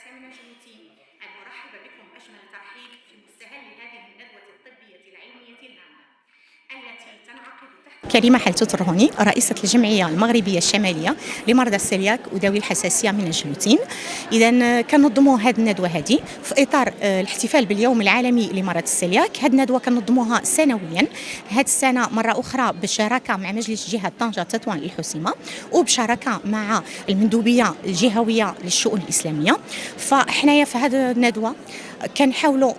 الأساتذة من الجنوتين أن أرحب بكم أجمل ترحيب في مستهل هذه الندوة الطبية العلمية الهامة التي تنعقد تحت كريمة حلتوت الرهوني رئيسة الجمعية المغربية الشمالية لمرضى السلياك وذوي الحساسية من الجلوتين. إذا كننظموا هذه الندوة هذه في إطار الاحتفال باليوم العالمي لمرض السلياك. هذه الندوة كننظموها سنويا، هذه السنة مرة أخرى بشراكة مع مجلس جهة طنجة تطوان الحسيمة وبشراكة مع المندوبية الجهوية للشؤون الإسلامية. فحنايا في هذه الندوة كنحاولوا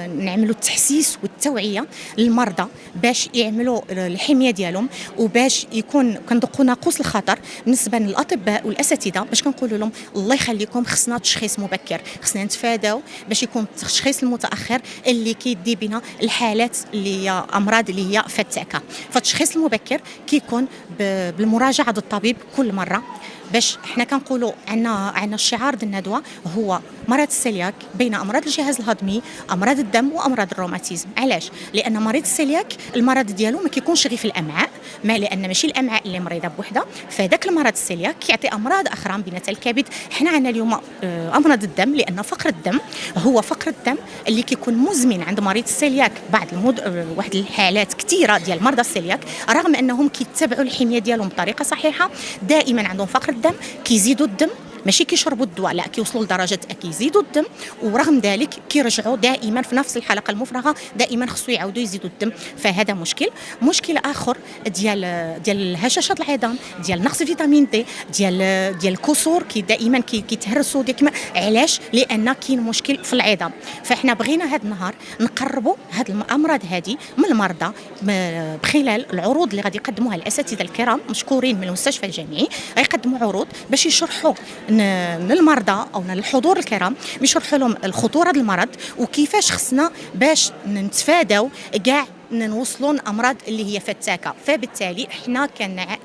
نعملوا التحسيس والتوعيه للمرضى باش يعملوا الحميه ديالهم وباش يكون كندقوا ناقوس الخطر بالنسبه للاطباء والاساتذه، باش كنقولوا لهم الله يخليكم خصنا تشخيص مبكر، خصنا نتفاداو باش يكون التشخيص المتاخر اللي كيدي بنا الحالات اللي هي امراض اللي هي فتاكه. فالتشخيص المبكر كيكون بالمراجعه للطبيب كل مره. باش حنا كنقولوا عندنا الشعار ديال الندوه هو مرض السلياك بين امراض الجهاز الهضمي، امراض الدم وامراض الروماتيزم. علاش؟ لان مريض السلياك المرض ديالو ما كيكونش غير في الامعاء، لان ماشي الامعاء اللي مريضه بوحدها، فذاك المرض السلياك كيعطي امراض اخرى بيناتها الكبد. حنا عندنا اليوم امراض الدم، لان فقر الدم هو فقر الدم اللي كيكون مزمن عند مريض السلياك. بعض واحد الحالات كثيره ديال مرضى السلياك رغم انهم كيتبعوا الحميه ديالهم بطريقه صحيحه دائما عندهم فقر الدم، كيزيدوا الدم، ماشي كيشربوا الدواء، لا كيوصلوا لدرجه كيزيدوا الدم، ورغم ذلك كيرجعوا دائما في نفس الحلقه المفرغه، دائما خصو يعاودوا يزيدوا الدم. فهذا مشكل اخر ديال هشاشه العظام، ديال نقص فيتامين دي، ديال الكسور دائما كيتهرسوا ديك. علاش؟ لان كاين مشكل في العظام. فاحنا بغينا هذا النهار نقربوا هذه الامراض هذه من المرضى بخلال العروض اللي غادي يقدموها الاساتذه الكرام مشكورين من المستشفى الجامعي. غيقدموا عروض باش يشرحوا للمرضى او للحضور الكرام، بيشرحوا لهم الخطوره ديال المرض وكيفاش خصنا باش نتفاداو كاع نوصلوا امراض اللي هي فتاكه. فبالتالي احنا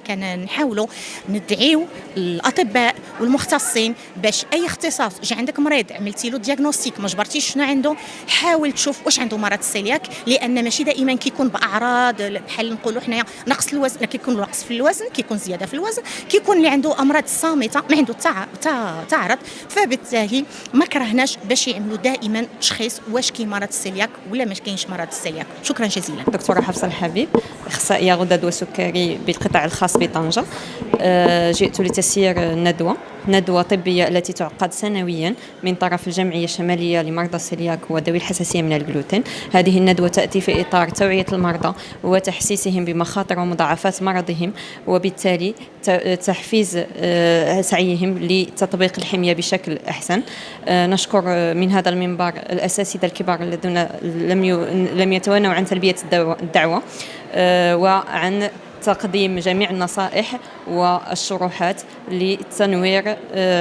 كنحاولوا ندعيو الاطباء والمختصين باش اي اختصاص جا عندك مريض عملتي له دياغنوستيك ما جبرتيش شنو عنده، حاول تشوف واش عنده مرض السلياك، لان ماشي دائما كيكون باعراض بحال نقولوا حنايا نقص الوزن، كيكون نقص في الوزن، كيكون زياده في الوزن، كيكون اللي عنده امراض صامته ما عنده تعرض. فبالتالي ما كرهناش باش يعملوا دائما تشخيص واش كاين مرض السلياك ولا ما كاينش مرض السلياك. شكرا جزيلا. دكتورة حفصة الحبيب، أخصائية غدد وسكري بالقطاع الخاص بطنجة. جئت لتسيير ندوة طبية التي تعقد سنويا من طرف الجمعية الشمالية لمرضى السلياك وذوي الحساسية من الجلوتين. هذه الندوة تأتي في إطار توعية المرضى وتحسيسهم بمخاطر ومضاعفات مرضهم، وبالتالي تحفيز سعيهم لتطبيق الحمية بشكل أحسن. نشكر من هذا المنبر الأساتذة الكبار الذين لم يتوانوا عن تلبية الدعوة وعن تقديم جميع النصائح والشروحات لتنوير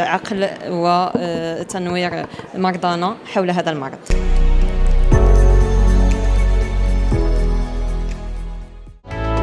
عقل وتنوير مرضانا حول هذا المرض.